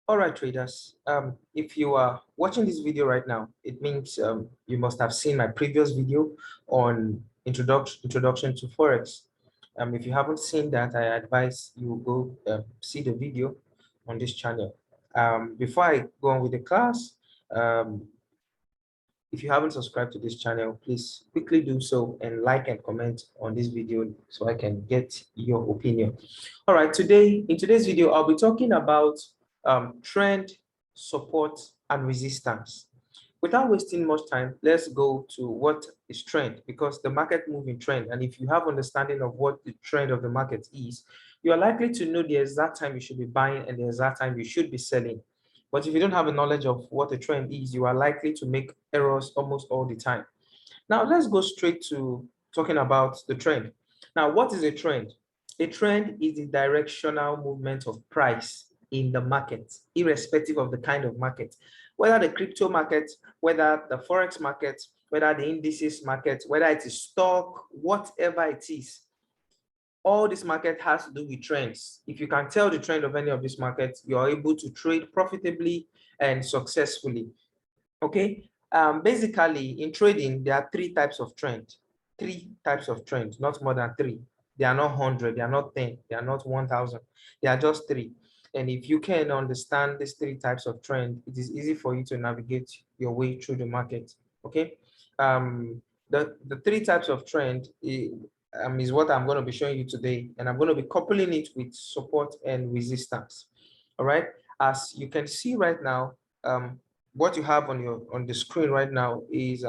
All right, traders. If you are watching this video right now, it means you must have seen my previous video on introduction to Forex. If you haven't seen that, I advise you go see the video on this channel. Before I go on with the class, um, if you haven't subscribed to this channel, please quickly do so and like and comment on this video so I can get your opinion. All right, in today's video, I'll be talking about trend, support, and resistance. Without wasting much time, let's go to what is trend, because the market moves in trend. And if you have understanding of what the trend of the market is, you are likely to know the exact time you should be buying and the exact time you should be selling. But if you don't have a knowledge of what a trend is, you are likely to make errors almost all the time. Now, let's go straight to talking about the trend. Now, what is a trend? A trend is the directional movement of price in the market, irrespective of the kind of market, whether the crypto market, whether the Forex market, whether the indices market, whether it is stock, whatever it is. All this market has to do with trends. If you can tell the trend of any of these markets, you are able to trade profitably and successfully. Okay. Basically, in trading, there are three types of trend. Three types of trends, not more than three. They are not 100, they are not 10, they are not 1,000. They are just three. And if you can understand these three types of trend, it is easy for you to navigate your way through the market. Okay. The three types of trend is what I'm going to be showing you today, and I'm going to be coupling it with support and resistance. All right. As you can see right now, what you have on the screen right now is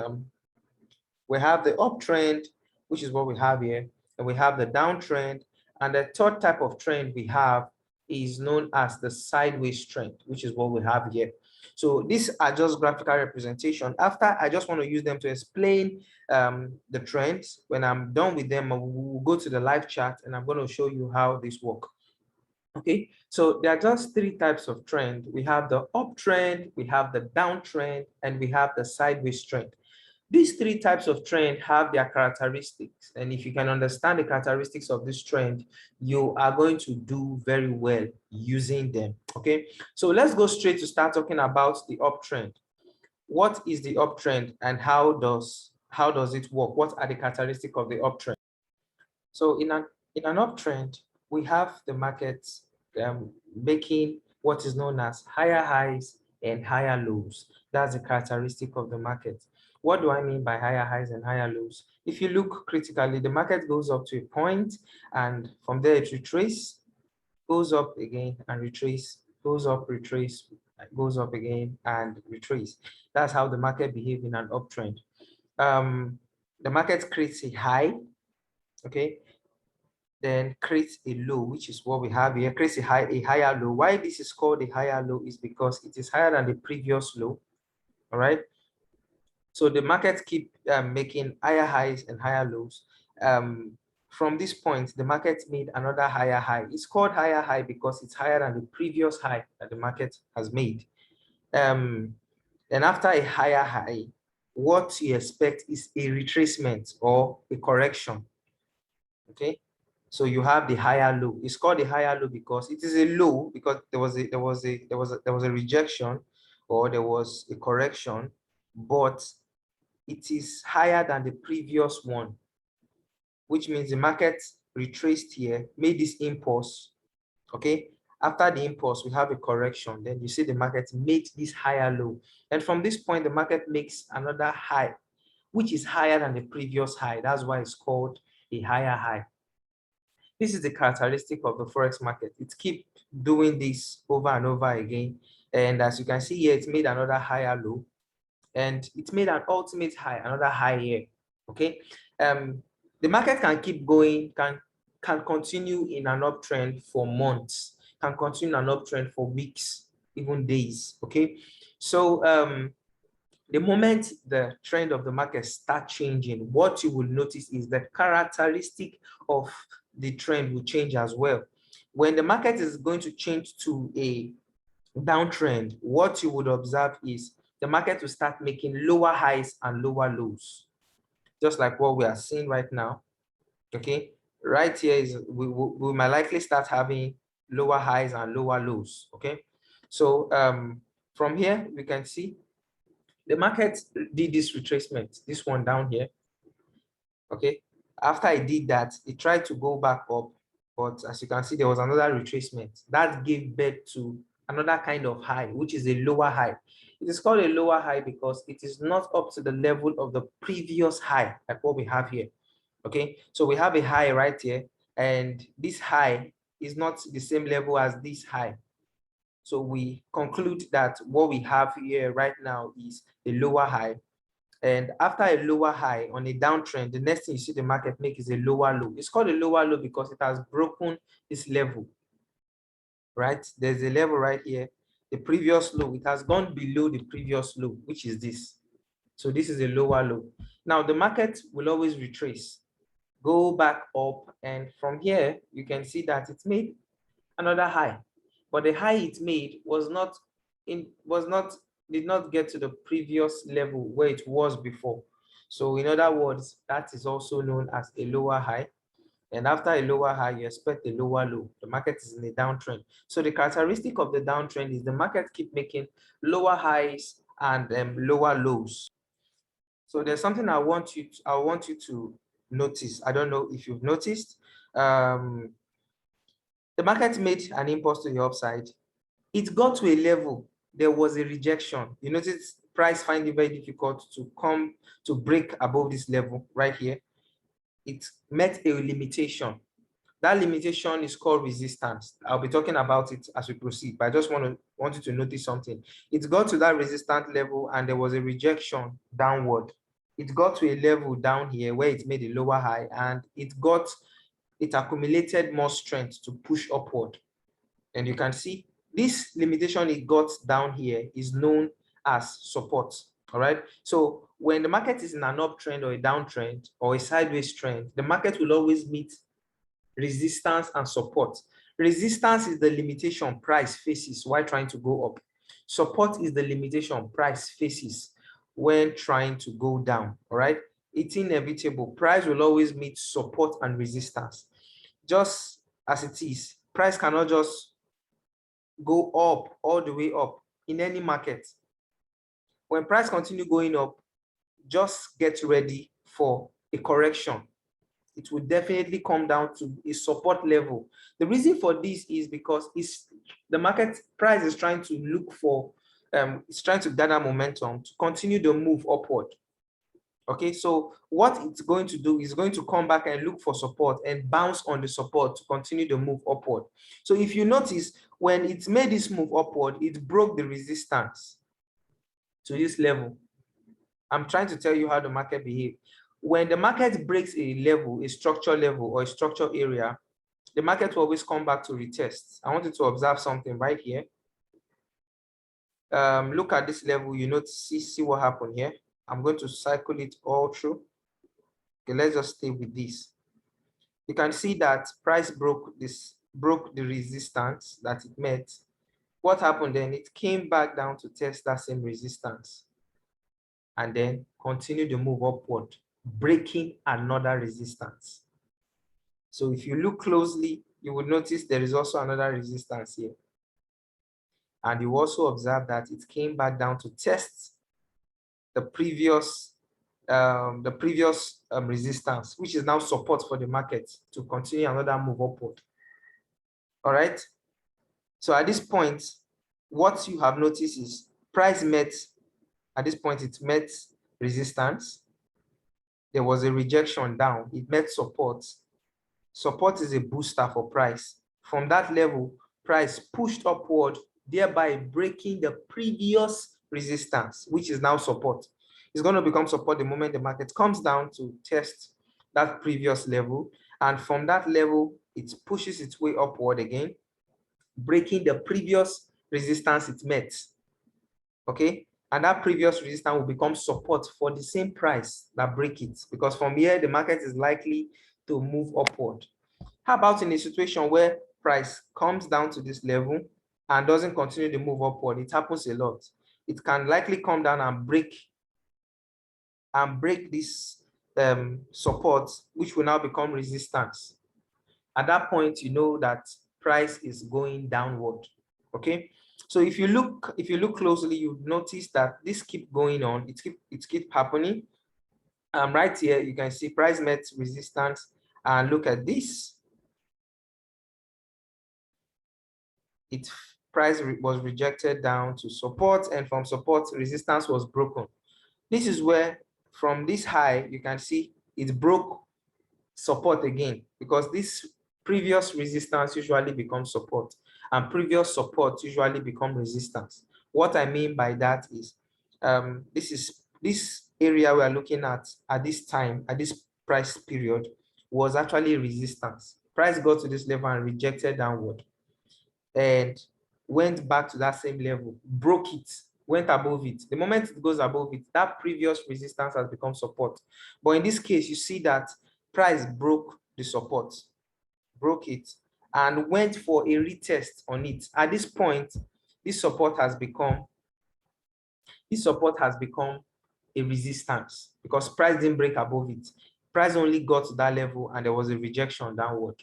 we have the uptrend, which is what we have here, and we have the downtrend, and the third type of trend we have is known as the sideways trend, which is what we have here. So these are just graphical representation. After, I just want to use them to explain the trends. When I'm done with them, we'll go to the live chat and I'm going to show you how this works. Okay, so there are just three types of trend. We have the uptrend, we have the downtrend, and we have the sideways trend. These three types of trend have their characteristics. And if you can understand the characteristics of this trend, you are going to do very well using them. Okay, so let's go straight to start talking about the uptrend. What is the uptrend and how does it work? What are the characteristics of the uptrend? So in an uptrend, we have the markets making what is known as higher highs and higher lows. That's the characteristic of the market. What do I mean by higher highs and higher lows? If you look critically, the market goes up to a point, and from there it retraces, goes up again and retrace, goes up, retrace, goes up again and retrace. That's how the market behaves in an uptrend. The market creates a high, okay, then creates a low, which is what we have here, creates a higher low. Why this is called a higher low is because it is higher than the previous low. All right. So the market keep making higher highs and higher lows. From this point, the market made another higher high. It's called higher high because it's higher than the previous high that the market has made. And after a higher high, what you expect is a retracement or a correction. Okay. So you have the higher low. It's called the higher low because it is a low because there was a rejection or there was a correction, but it is higher than the previous one, which means the market retraced here, made this impulse. Okay. After the impulse, we have a correction. Then you see the market made this higher low. And from this point, the market makes another high, which is higher than the previous high. That's why it's called a higher high. This is the characteristic of the Forex market. It keeps doing this over and over again. And as you can see here, it's made another higher low. And it made an ultimate high, another high here. Okay. The market can keep going, can continue in an uptrend for months, can continue an uptrend for weeks, even days. Okay. So the moment the trend of the market start changing, what you will notice is the characteristic of the trend will change as well. When the market is going to change to a downtrend, what you would observe is the market will start making lower highs and lower lows, just like what we are seeing right now. Okay, right here is we might likely start having lower highs and lower lows. Okay, So from here, we can see the market did this retracement, this one down here. Okay. After I did that, it tried to go back up, but as you can see, there was another retracement that gave birth to another kind of high, which is a lower high. It is called a lower high because it is not up to the level of the previous high, like what we have here. Okay, so we have a high right here, and this high is not the same level as this high. So we conclude that what we have here right now is a lower high. And after a lower high on a downtrend, the next thing you see the market make is a lower low. It's called a lower low because it has broken this level, right? There's a level right here, the previous low. It has gone below the previous low, which is this. So this is a lower low. Now the market will always retrace, go back up, and from here you can see that it made another high, but the high it made did not get to the previous level where it was before. So in other words, that is also known as a lower high. And after a lower high, you expect a lower low. The market is in a downtrend. So the characteristic of the downtrend is the market keep making lower highs and lower lows. So there's something I want you to notice. I don't know if you've noticed. The market made an impulse to the upside. It got to a level, there was a rejection. You notice price find it very difficult to come to break above this level right here. It met a limitation. That limitation is called resistance. I'll be talking about it as we proceed, but I just want you to notice something. It got to that resistance level and there was a rejection downward. It got to a level down here where it made a lower high and it accumulated more strength to push upward. And you can see this limitation it got down here is known as support. All right. So when the market is in an uptrend or a downtrend or a sideways trend, the market will always meet resistance and support. Resistance is the limitation price faces while trying to go up. Support is the limitation price faces when trying to go down. All right. It's inevitable. Price will always meet support and resistance. Just as it is, price cannot just go up all the way up in any market. When price continue going up, just get ready for a correction. It will definitely come down to a support level. The reason for this is because the market price is trying to look for, it's trying to gather momentum to continue the move upward. Okay, so what it's going to do is going to come back and look for support and bounce on the support to continue the move upward. So if you notice, when it made this move upward, it broke the resistance to this level. I'm trying to tell you how the market behaves. When the market breaks a level, a structure level or a structure area, the market will always come back to retest. I want you to observe something right here. Look at this level, you know, see what happened here. I'm going to cycle it all through. Okay, let's just stay with this. You can see that price broke the resistance that it met. What happened then? It came back down to test that same resistance and then continue to move upward, breaking another resistance. So if you look closely, you will notice there is also another resistance here. And you also observe that it came back down to test the previous resistance, which is now support for the market to continue another move upward. All right. So at this point, what you have noticed is price met, at this point, it met resistance. There was a rejection down. It met support. Support is a booster for price. From that level, price pushed upward, thereby breaking the previous resistance, which is now support. It's going to become support the moment the market comes down to test that previous level. And from that level, it pushes its way upward again, breaking the previous resistance it met. Okay. And that previous resistance will become support for the same price that break it, because from here, the market is likely to move upward. How about in a situation where price comes down to this level and doesn't continue to move upward? It happens a lot. It can likely come down and break this support, which will now become resistance. At that point, you know that price is going downward. Okay, so if you look closely, you notice that this keep going on. It keep happening. Right here you can see price met resistance, and look at this. Its price was rejected down to support, and from support resistance was broken. This is where from this high you can see it broke support again, because this previous resistance usually becomes support, and previous support usually become resistance. What I mean by that is this area we are looking at this time, at this price period, was actually resistance. Price got to this level and rejected downward and went back to that same level, broke it, went above it. The moment it goes above it, that previous resistance has become support. But in this case, you see that price broke the support, broke it, and went for a retest on it. At this point, this support has become a resistance, because price didn't break above it. Price only got to that level and there was a rejection downward.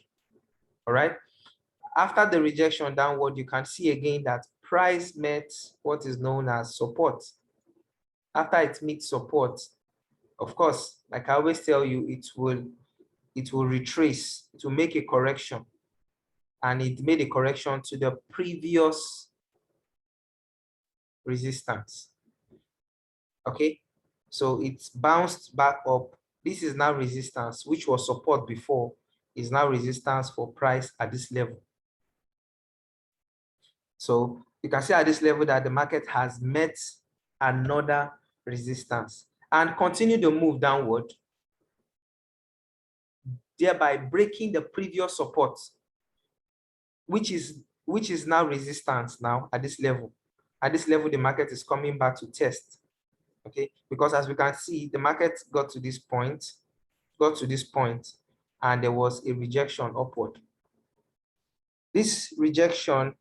All right. After the rejection downward, you can see again that price met what is known as support. After it meets support, of course, like I always tell you, it will retrace, it will make a correction, and it made a correction to the previous resistance. Okay, so it's bounced back up. This is now resistance, which was support before, is now resistance for price at this level. So you can see at this level that the market has met another resistance and continue to move downward, thereby breaking the previous support, which is now resistance now at this level. At this level, the market is coming back to test. Okay, because as we can see, the market got to this point, and there was a rejection upward. This rejection,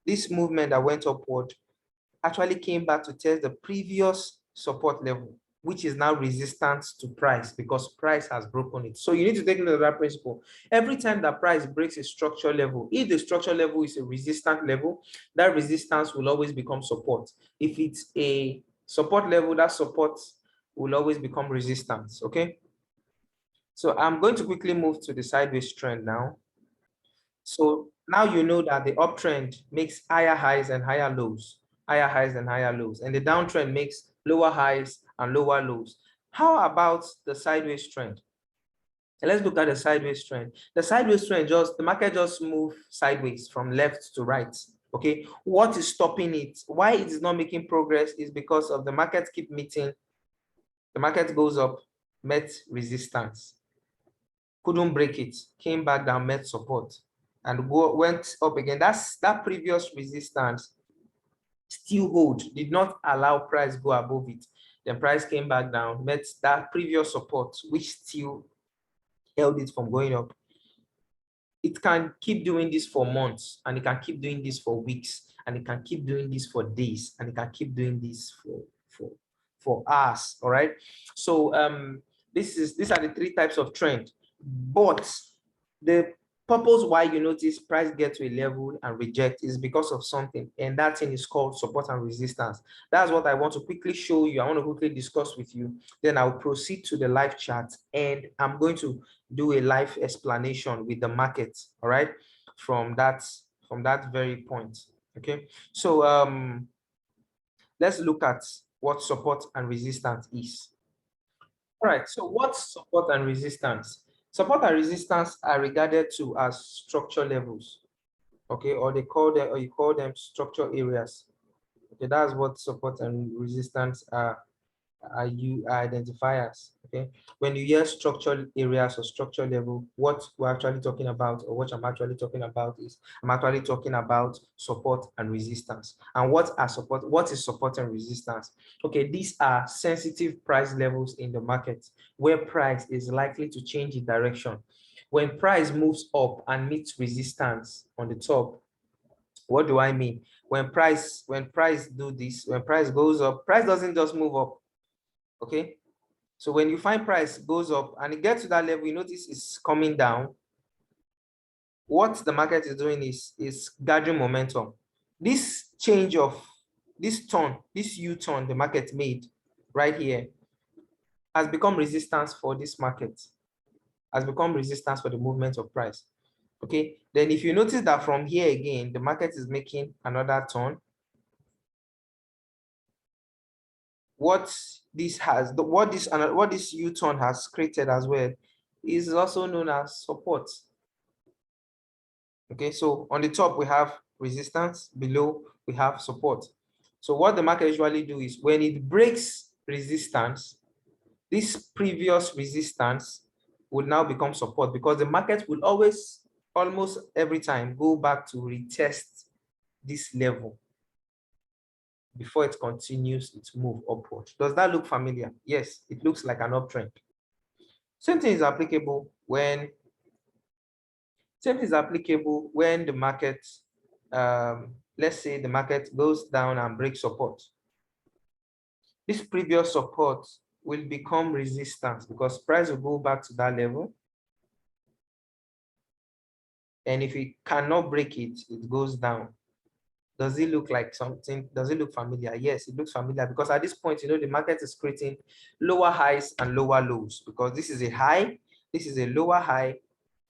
this movement that went upward, actually came back to test the previous support level, which is now resistance to price, because price has broken it. So you need to take note of that principle. Every time that price breaks a structure level, if the structure level is a resistant level, that resistance will always become support. If it's a support level, that support will always become resistance. Okay, so I'm going to quickly move to the sideways trend now. So now you know that the uptrend makes higher highs and higher lows, higher highs and higher lows, and the downtrend makes lower highs and lower lows. How about the sideways trend? Let's look at the sideways trend. The sideways trend, the market just moved sideways from left to right. Okay, what is stopping it? Why it is not making progress is because of the market keep meeting. The market goes up, met resistance, couldn't break it, came back down, met support, and went up again. That previous resistance still hold, did not allow price go above it. Then price came back down, met that previous support, which still held it from going up. It can keep doing this for months, and it can keep doing this for weeks, and it can keep doing this for days, and it can keep doing this for hours. All right. So these are the three types of trend. But the purpose why you notice price get to a level and reject is because of something, and that thing is called support and resistance. That's what I want to quickly show you. I want to quickly discuss with you. Then I'll proceed to the live chat, and I'm going to do a live explanation with the market. All right, from that very point. Okay, so let's look at what support and resistance is. All right, so what's support and resistance? Support and resistance are regarded to as structure levels, okay, or you call them structure areas. Okay, that's what support and resistance are identifiers. Okay, when you hear structural areas or structure level, what we're actually talking about, or what I'm actually talking about, is I'm actually talking about support and resistance. And what is support and resistance? Okay, these are sensitive price levels in the market where price is likely to change in direction. When price moves up and meets resistance on the top, what do I mean? When price do this, when price goes up, price doesn't just move up. Okay, so when you find price goes up and it gets to that level, you notice it's coming down. What the market is doing is gathering momentum. This change of this turn, this U-turn the market made right here has become resistance for this market, has become resistance for the movement of price. Okay, then if you notice that from here again, the market is making another turn. What this U-turn has created as well is also known as support. Okay, so on the top we have resistance, below we have support. So what the market usually do is when it breaks resistance, this previous resistance would now become support, because the market will always, almost every time, go back to retest this level before it continues its move upward. Does that look familiar? Yes, it looks like an uptrend. Same thing is applicable when the market, let's say the market goes down and breaks support. This previous support will become resistance because price will go back to that level. And if it cannot break it, it goes down. Does it look like something? Does it look familiar? Yes, it looks familiar, because at this point, you know, the market is creating lower highs and lower lows, because this is a high, this is a lower high,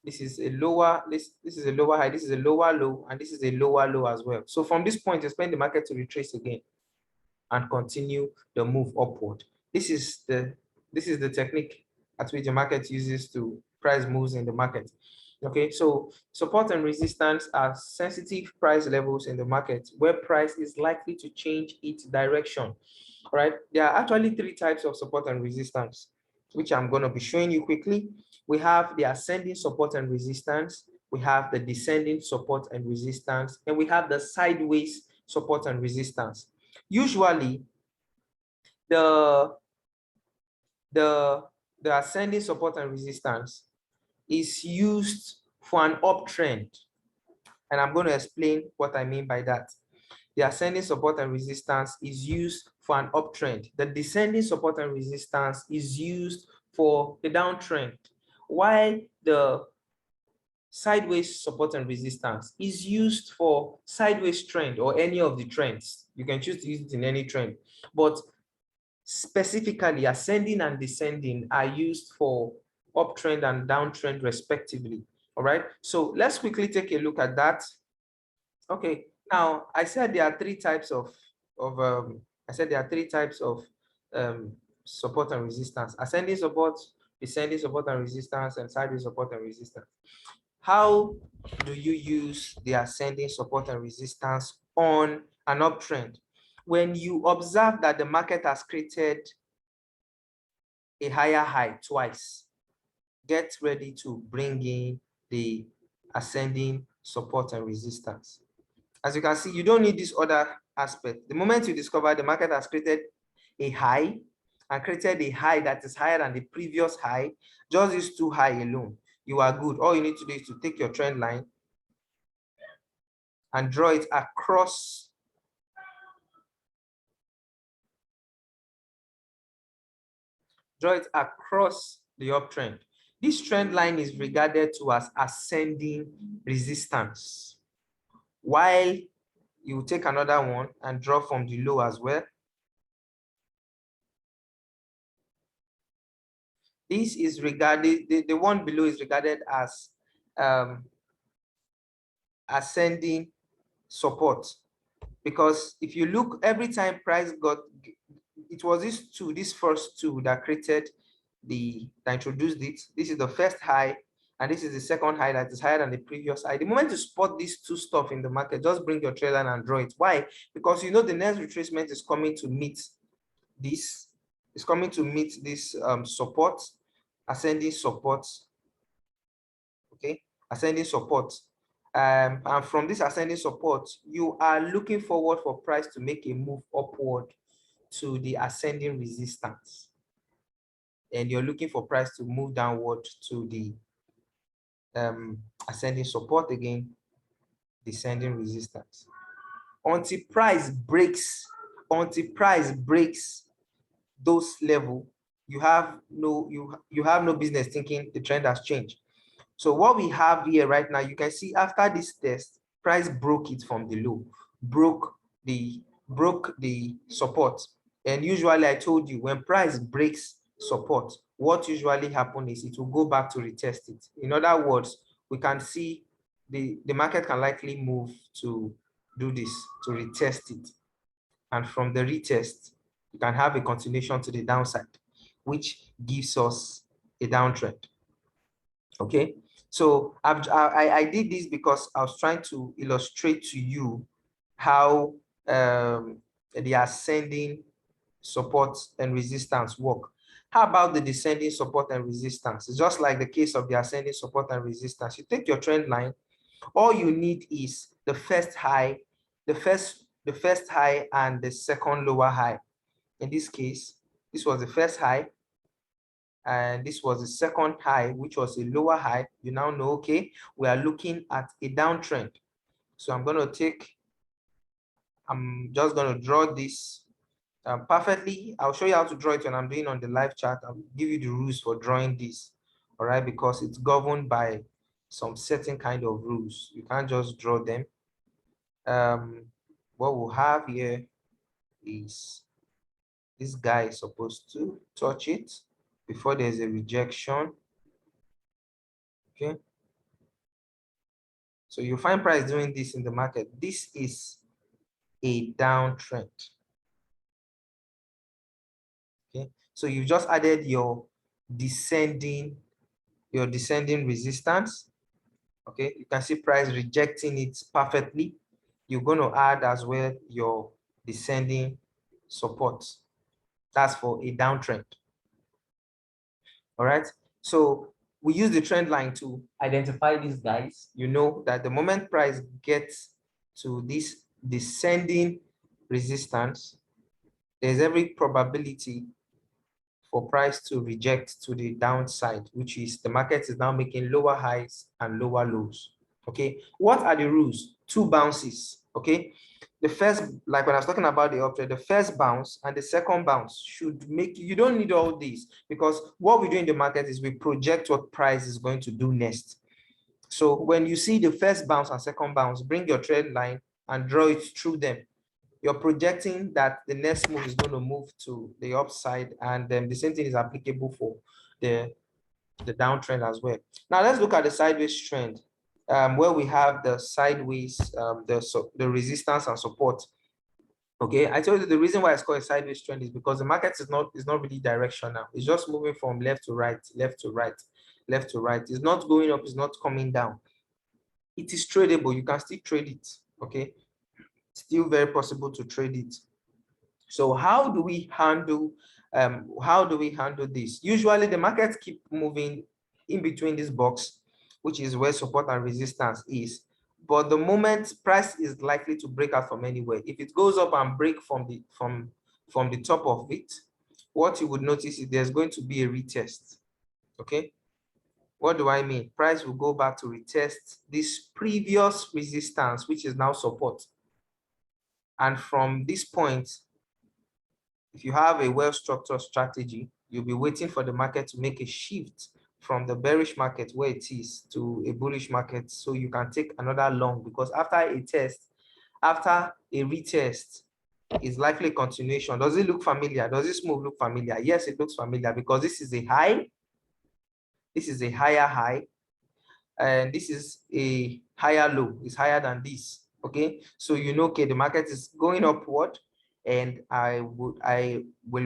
this is a lower, this is a lower high, this is a lower low, and this is a lower low as well. So from this point, expect the market to retrace again and continue the move upward. This is the technique at which the market uses to price moves in the market. Okay, so support and resistance are sensitive price levels in the market where price is likely to change its direction. All right, there are actually three types of support and resistance, which I'm going to be showing you quickly. We have the ascending support and resistance, we have the descending support and resistance, and we have the sideways support and resistance. Usually, the ascending support and resistance is used for an uptrend, and I'm going to explain what I mean by that. The ascending support and resistance is used for an uptrend. The descending support and resistance is used for the downtrend, while the sideways support and resistance is used for sideways trend or any of the trends. You can choose to use it in any trend, but specifically ascending and descending are used for uptrend and downtrend respectively. All right, so let's quickly take a look at that. Okay, now I said there are three types of support and resistance: ascending support, descending support and resistance, and sideways support and resistance. How do you use the ascending support and resistance on an uptrend? When you observe that the market has created a higher high twice, get ready to bring in the ascending support and resistance. As you can see, you don't need this other aspect. The moment you discover the market has created a high and created a high that is higher than the previous high, just these two high alone, you are good. All you need to do is to take your trend line and draw it across the uptrend. This trend line is regarded to as ascending resistance, while you take another one and draw from the low as well. This is regarded, the one below is regarded as ascending support, because if you look, every time price got, it was this first two that created that introduced it. This is the first high, and this is the second high that is higher than the previous high. The moment you spot these two stuff in the market, just bring your trade line and draw it. Why? Because you know the next retracement is coming to meet this. It's coming to meet this support, ascending support. Okay, ascending support. And from this ascending support, you are looking forward for price to make a move upward to the ascending resistance, and you're looking for price to move downward to the ascending support again, descending resistance. Until price breaks those level, you have no business thinking the trend has changed. So what we have here right now, you can see after this test, price broke it from the low. broke the support. And usually I told you, when price breaks support, what usually happens is it will go back to retest it. In other words, we can see the market can likely move to do this, to retest it. And from the retest, you can have a continuation to the downside, which gives us a downtrend. Okay, so I did this because I was trying to illustrate to you how the ascending support and resistance work. How about the descending support and resistance? It's just like the case of the ascending support and resistance. You take your trend line, all you need is the first high, the first high and the second lower high. In this case, this was the first high, and this was the second high, which was a lower high. You now know, okay, we are looking at a downtrend. So I'm just going to draw this perfectly. I'll show you how to draw it when I'm doing on the live chat. I'll give you the rules for drawing this, all right, because it's governed by some certain kind of rules. You can't just draw them. What we'll have here is this guy is supposed to touch it before there's a rejection. Okay, so you find price doing this in the market. This is a downtrend. Okay, so you just added your descending resistance. Okay, you can see price rejecting it perfectly. You're going to add as well your descending support. That's for a downtrend. All right, so we use the trend line to identify these guys. You know that the moment price gets to this descending resistance, there's every probability for price to reject to the downside, which is the market is now making lower highs and lower lows. Okay, what are the rules? Two bounces. Okay, the first, like when I was talking about the uptrend, the first bounce and the second bounce should make you don't need all these, because what we do in the market is we project what price is going to do next. So when you see the first bounce and second bounce, bring your trend line and draw it through them. You're projecting that the next move is going to move to the upside, and then the same thing is applicable for the downtrend as well. Now let's look at the sideways trend, where we have the sideways, the resistance and support. Okay, I told you the reason why it's called a sideways trend is because the market is not really directional. It's just moving from left to right, left to right, left to right. It's not going up, it's not coming down. It is tradable. You can still trade it. Okay, still very possible to trade it. So how do we handle this? Usually the markets keep moving in between this box, which is where support and resistance is. But the moment price is likely to break out from anywhere, if it goes up and break from the top of it, what you would notice is there's going to be a retest. Okay, what do I mean? Price will go back to retest this previous resistance, which is now support. And from this point, if you have a well-structured strategy, you'll be waiting for the market to make a shift from the bearish market where it is to a bullish market, so you can take another long, because after a retest is likely continuation. Does it look familiar? Does this move look familiar? Yes, it looks familiar, because this is a high, this is a higher high, and this is a higher low. It's higher than this. Okay, so you know, okay, the market is going upward, and I will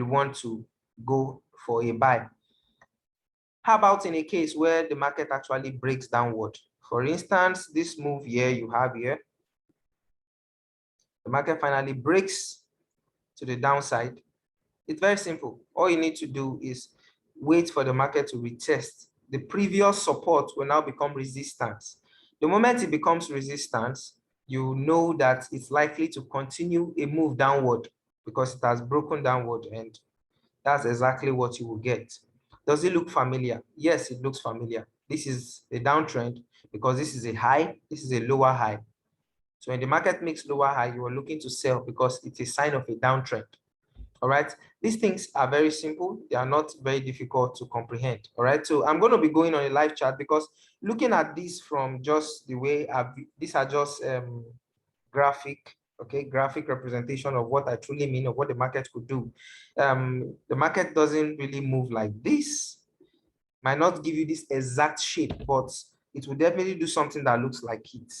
want to go for a buy. How about in a case where the market actually breaks downward? For instance, this move here you have here, the market finally breaks to the downside. It's very simple. All you need to do is wait for the market to retest. The previous support will now become resistance. The moment it becomes resistance, you know that it's likely to continue a move downward, because it has broken downward, and that's exactly what you will get. Does it look familiar? Yes, it looks familiar. This is a downtrend because this is a high, this is a lower high. So when the market makes lower high, you are looking to sell because it's a sign of a downtrend. All right, these things are very simple. They are not very difficult to comprehend. All right, so I'm going to be going on a live chat, because looking at this from just the way these are just graphic. okay, graphic representation of what I truly mean, of what the market could do. The market doesn't really move like this. Might not give you this exact shape, but it will definitely do something that looks like it.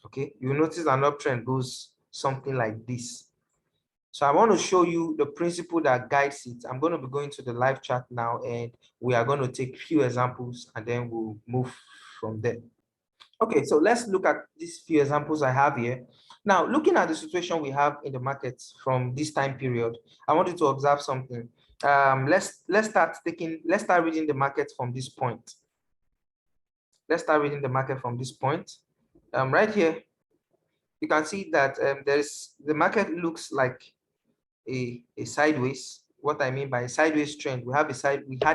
Okay, you'll notice an uptrend goes something like this. So I want to show you the principle that guides it. I'm going to be going to the live chat now, and we are going to take few examples, and then we'll move from there. Okay, so let's look at these few examples I have here. Now, looking at the situation we have in the market from this time period, I want you to observe something. Let's start reading the market from this point. Let's start reading the market from this point. Right here, you can see that the market looks like a sideways. What I mean by a sideways trend, we had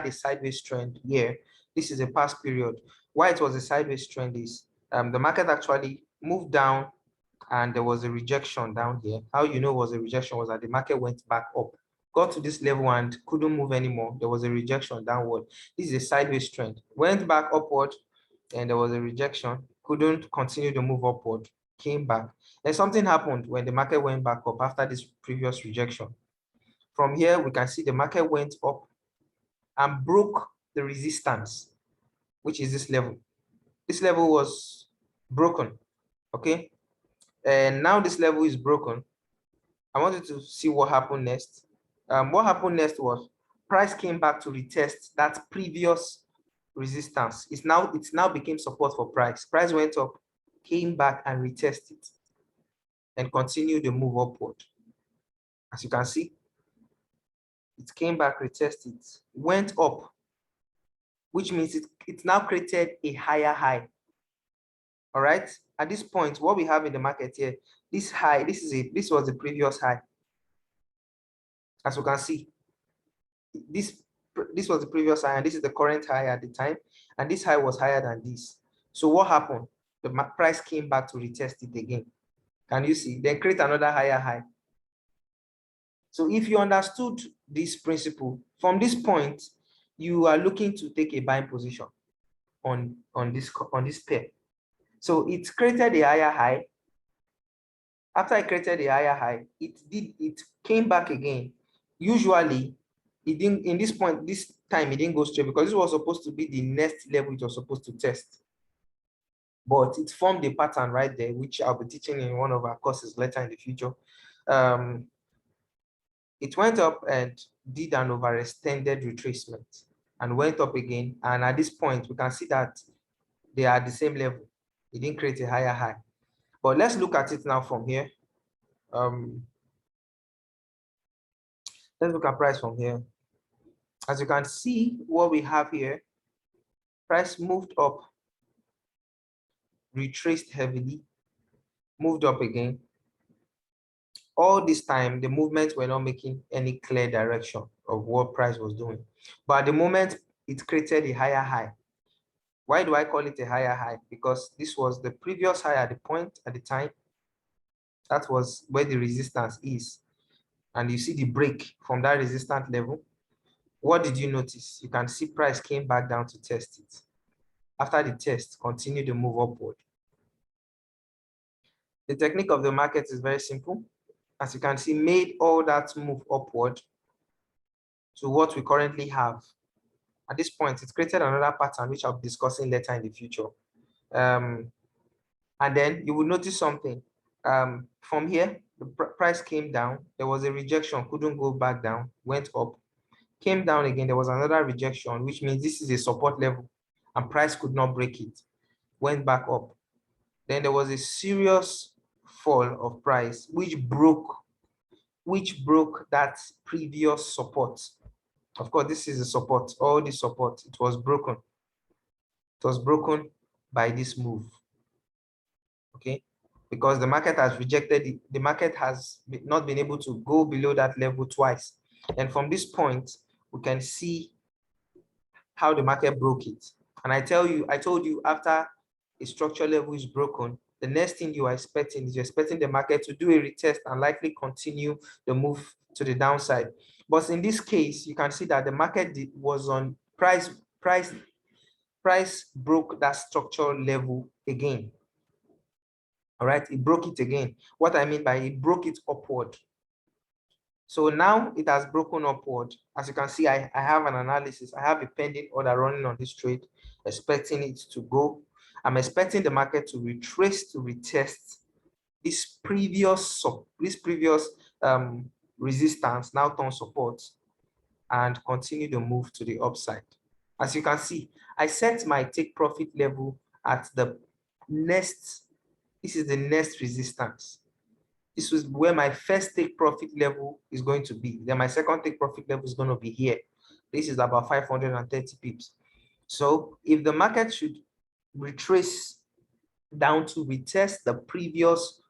a sideways trend here. This is a past period. Why it was a sideways trend is the market actually moved down and there was a rejection down here. How you know it was a rejection was that the market went back up, got to this level and couldn't move anymore. There was a rejection downward. This is a sideways trend. Went back upward and there was a rejection, couldn't continue to move upward, came back. And something happened when the market went back up after this previous rejection. From here, we can see the market went up and broke the resistance, which is this level. This level was broken, okay? And now this level is broken. I wanted to see what happened next. What happened next was price came back to retest that previous resistance. It's now became support for price. Price went up, came back and retested and continued to move upward. As you can see, it came back, retested, went up, which means it now created a higher high. All right. At this point, what we have in the market here, this high, this was the previous high. As you can see, this was the previous high, and this is the current high at the time, and this high was higher than this. So what happened? The price came back to retest it again. Can you see? Then create another higher high. So if you understood this principle, from this point, you are looking to take a buying position on this pair. So it created a higher high. After I created a higher high, it came back again. Usually, it didn't this time it didn't go straight because this was supposed to be the next level it was supposed to test. But it formed a pattern right there, which I'll be teaching in one of our courses later in the future. It went up and did an overextended retracement and went up again. And at this point, we can see that they are at the same level. It didn't create a higher high. But let's look at it now from here. Let's look at price from here. As you can see, what we have here, price moved up, retraced heavily, moved up again. All this time, the movements were not making any clear direction of what price was doing. But at the moment, it created a higher high. Why do I call it a higher high? Because this was the previous high at the time. That was where the resistance is. And you see the break from that resistance level. What did you notice? You can see price came back down to test it. After the test, continue to move upward. The technique of the market is very simple. As you can see, made all that move upward to what we currently have. At this point, it's created another pattern, which I'll be discussing later in the future. And then you will notice something. From here, the price came down. There was a rejection, couldn't go back down, went up, came down again. There was another rejection, which means this is a support level and price could not break it, went back up. Then there was a serious fall of price, which broke that previous support. Of course, this is a support, all the support, it was broken. It was broken by this move, okay? Because the market has rejected it. The market has not been able to go below that level twice. And from this point, we can see how the market broke it. And I told you after a structure level is broken, the next thing you are expecting is you're expecting the market to do a retest and likely continue the move to the downside. But in this case, you can see that the market was on price broke that structure level again. All right, it broke it again. What I mean by it broke it upward. So now it has broken upward. As you can see, I have an analysis. I have a pending order running on this trade, expecting it to go. I'm expecting the market to retrace, to retest this previous resistance, now turn support, and continue the move to the upside. As you can see, I set my take profit level at the next, this is the next resistance. This was where my first take profit level is going to be. Then my second take profit level is going to be here. This is about 530 pips. So if the market should retrace down to retest the previous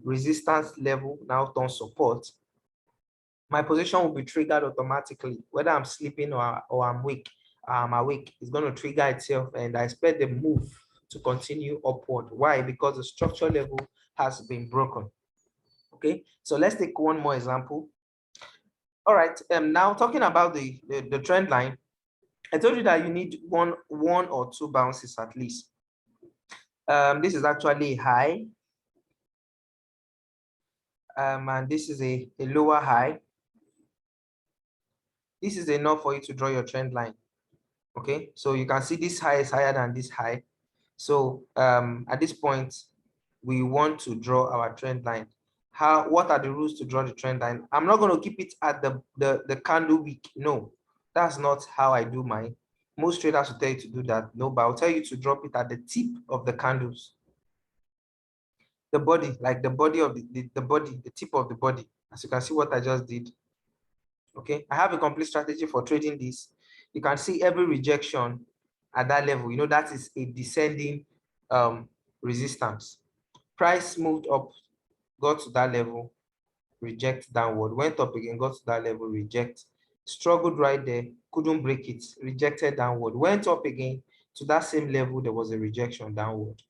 resistance level, now turn support, my position will be triggered automatically, whether I'm sleeping or I'm awake. It's going to trigger itself, and I expect the move to continue upward. Why? Because the structure level has been broken. Okay, so let's take one more example. All right, now talking about the trend line, I told you that you need one or two bounces at least. This is actually a high, and this is a lower high. This is enough for you to draw your trend line. Okay, so you can see this high is higher than this high. So at this point, we want to draw our trend line. What are the rules to draw the trend line? I'm not going to keep it at the candle wick. No, that's not how I do mine. Most traders will tell you to do that. No, but I'll tell you to drop it at the tip of the candles. The body, like the body of the body, the tip of the body. As you can see what I just did. Okay, I have a complete strategy for trading this. You can see every rejection at that level. You know, that is a descending resistance. Price moved up, got to that level, reject downward, went up again, got to that level, reject, struggled right there, couldn't break it, rejected downward, went up again to that same level, there was a rejection downward,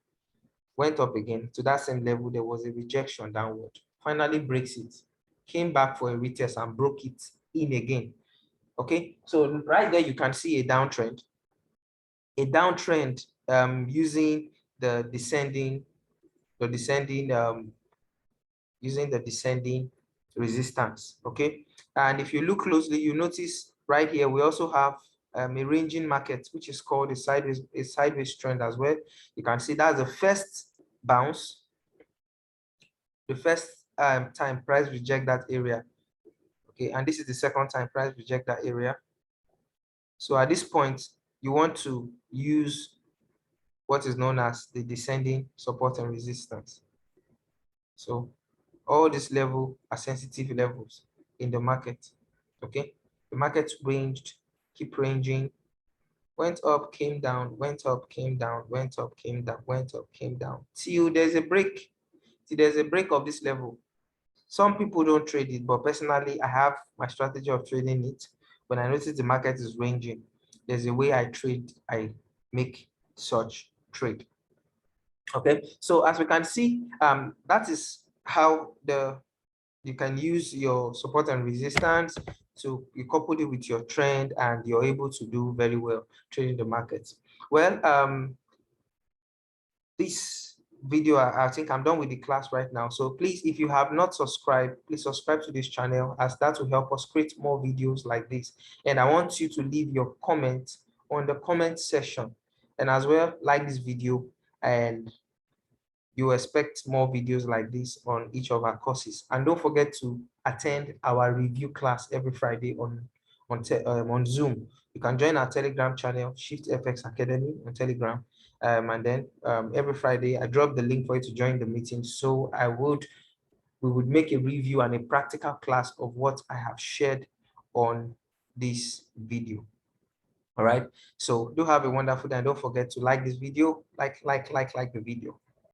went up again to that same level, there was a rejection downward, finally breaks it, came back for a retest and broke it in again. Okay, so right there you can see a downtrend using the descending using the descending resistance. Okay, and if you look closely, you notice right here we also have a ranging market, which is called a sideways trend as well. You can see that's the first bounce, the first time price reject that area. Okay, and this is the second time price reject that area. So at this point, you want to use what is known as the descending support and resistance. So all these levels are sensitive levels in the market. Okay, the market ranged, keep ranging, went up, came down, went up, came down, went up, came down, went up, came down, till there's a break. Till there's a break of this level. Some people don't trade it, but personally, I have my strategy of trading it. When I notice the market is ranging, there's a way I trade, I make such trade. Okay, so as we can see, that is how you can use your support and resistance to you couple it with your trend, and you're able to do very well trading the markets. Well, this video, I think I'm done with the class right now. So please, if you have not subscribed, please subscribe to this channel, as that will help us create more videos like this. And I want you to leave your comments on the comment section, and as well like this video, and you expect more videos like this on each of our courses. And don't forget to attend our review class every Friday on Zoom. You can join our Telegram channel, Shift FX Academy on Telegram. And then every Friday, I drop the link for you to join the meeting. So we would make a review and a practical class of what I have shared on this video. All right. So do have a wonderful day, and don't forget to like this video, like the video.